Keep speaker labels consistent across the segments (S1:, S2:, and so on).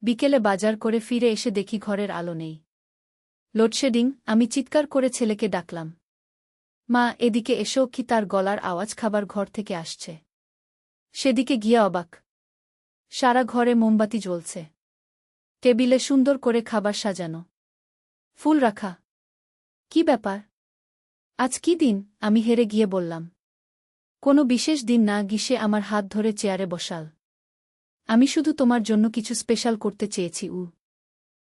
S1: বিকেলে বাজার করে ফিরে এসে দেখি ঘরের আলো নেই। লোডশেডিং। আমি চিৎকার করে ছেলেকে ডাকলাম, মা এদিকে এসো। কি তার গলার আওয়াজ খাবার ঘর থেকে আসছে। সেদিকে গিয়ে অবাক, সারা ঘরে মোমবাতি জ্বলছে, টেবিলে সুন্দর করে খাবার সাজানো, ফুল রাখা। কি ব্যাপার? আজ কি দিন? আমি হেরে গিয়ে বললাম। কোনো বিশেষ দিন না গিয়ে আমার হাত ধরে চেয়ারে বসাল। আমি শুধু তোমার জন্য কিছু স্পেশাল করতে চেয়েছি।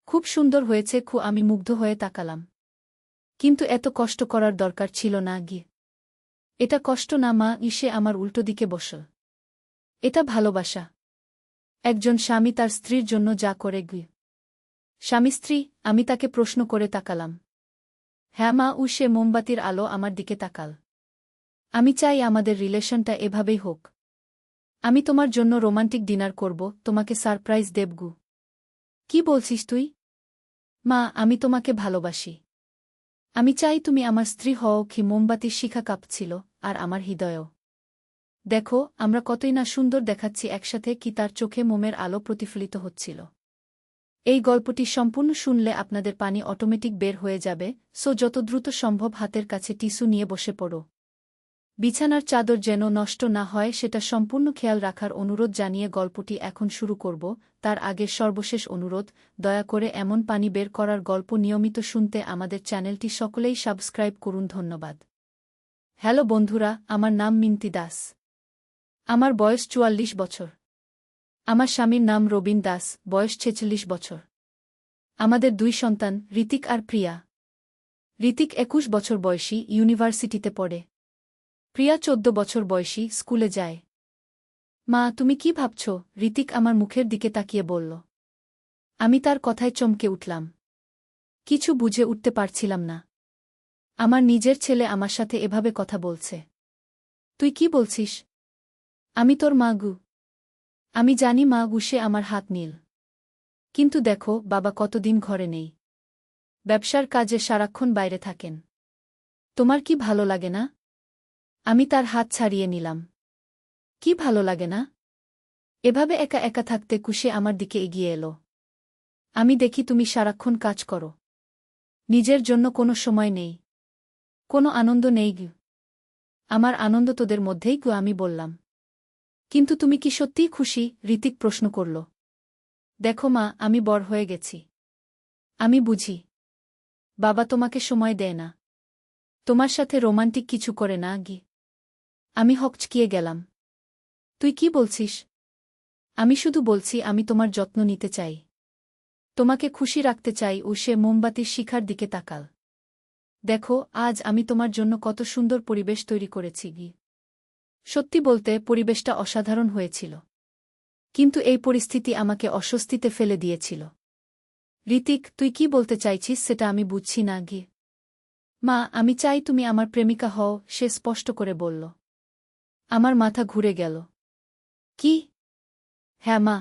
S1: খুব সুন্দর হয়েছে। আমি মুগ্ধ হয়ে তাকালাম। কিন্তু এত কষ্ট করার দরকার ছিল না গিয়ে। এটা কষ্ট না মা। ইসে আমার উল্টো দিকে বসল। এটা ভালোবাসা। একজন স্বামী তার স্ত্রীর জন্য যা করে গিয়ে। স্বামী স্ত্রী? আমি তাকে প্রশ্ন করে তাকালাম। হ্যাঁ মা। সে মোমবাতির আলো আমার দিকে তাকাল। আমি চাই আমাদের রিলেশনটা এভাবেই হোক। আমি তোমার জন্য রোমান্টিক ডিনার করব, তোমাকে সারপ্রাইজ দেবগু। কি বলছিস তুই? মা, আমি তোমাকে ভালোবাসি। আমি চাই তুমি আমার স্ত্রী হও। কি মোমবাতির শিখা কাঁপছিল, আর আমার হৃদয়ও। দেখো আমরা কতই না সুন্দর দেখাচ্ছি একসাথে। কি তার চোখে মোমের আলো প্রতিফলিত হচ্ছিল। এই গল্পটি সম্পূর্ণ শুনলে আপনাদের পানি অটোমেটিক বের হয়ে যাবে। যত দ্রুত সম্ভব হাতের কাছে টিস্যু নিয়ে বসে পড়ো। বিছানার চাদর যেন নষ্ট না হয় সেটা সম্পূর্ণ খেয়াল রাখার অনুরোধ জানিয়ে গল্পটি এখন শুরু করব। তার আগে সর্বশেষ অনুরোধ, দয়া করে এমন পানি বের করার গল্প নিয়মিত শুনতে আমাদের চ্যানেলটি সকলেই সাবস্ক্রাইব করুন। ধন্যবাদ। হ্যালো বন্ধুরা, আমার নাম মিন্তি দাস। আমার বয়স ৪৪ বছর। আমার স্বামীর নাম রবিন দাস, বয়স ৪৬ বছর। আমাদের ২ সন্তান, ঋতিক আর প্রিয়া। ঋতিক ২১ বছর বয়সী, ইউনিভার্সিটিতে পড়ে। প্রিয়া ১৪ বছর বয়সী, স্কুলে যায়। মা, তুমি কি ভাবছ? ঋতিক আমার মুখের দিকে তাকিয়ে বলল। আমি তার কথায় চমকে উঠলাম। কিছু বুঝে উঠতে পারছিলাম না। আমার নিজের ছেলে আমার সাথে এভাবে কথা বলছে। তুই কি বলছিস? আমি তোর মা গু। আমি জানি মা গু। সে আমার হাত নীল। কিন্তু দেখো বাবা কতদিন ঘরে নেই। ব্যবসার কাজে সারাক্ষণ বাইরে থাকেন। তোমার কি ভালো লাগে না? আমি তার হাত ছাড়িয়ে নিলাম। কি ভালো লাগে না? এভাবে একা একা থাকতে? কুশে আমার দিকে এগিয়ে এলো। আমি দেখি তুমি সারাক্ষণ কাজ করো। নিজের জন্য কোনো সময় নেই, কোনো আনন্দ নেই গু। আমার আনন্দ তোদের মধ্যেই গু। আমি বললাম। কিন্তু তুমি কি সত্যিই খুশি? ঋতিক প্রশ্ন করল। দেখো মা, আমি বড় হয়ে গেছি। আমি বুঝি। বাবা তোমাকে সময় দেয় না, তোমার সাথে রোমান্টিক কিছু করে না গি। আমি হকচকিয়ে গেলাম। তুই কি বলছিস? আমি শুধু বলছি আমি তোমার যত্ন নিতে চাই, তোমাকে খুশি রাখতে চাই। সে মোমবাতির শিখার দিকে তাকাল। দেখো আজ আমি তোমার জন্য কত সুন্দর পরিবেশ তৈরি করেছি গি। সত্যি বলতে পরিবেশটা অসাধারণ হয়েছিল। কিন্তু এই পরিস্থিতি আমাকে অস্বস্তিতে ফেলে দিয়েছিল। ঋতিক, তুই কি বলতে চাইছিস সেটা আমি বুঝছি না গি। মা, আমি চাই তুমি আমার প্রেমিকা হও, সে স্পষ্ট করে বলল। আমার মাথা ঘুরে গেল। কি? হ্যাঁ মা,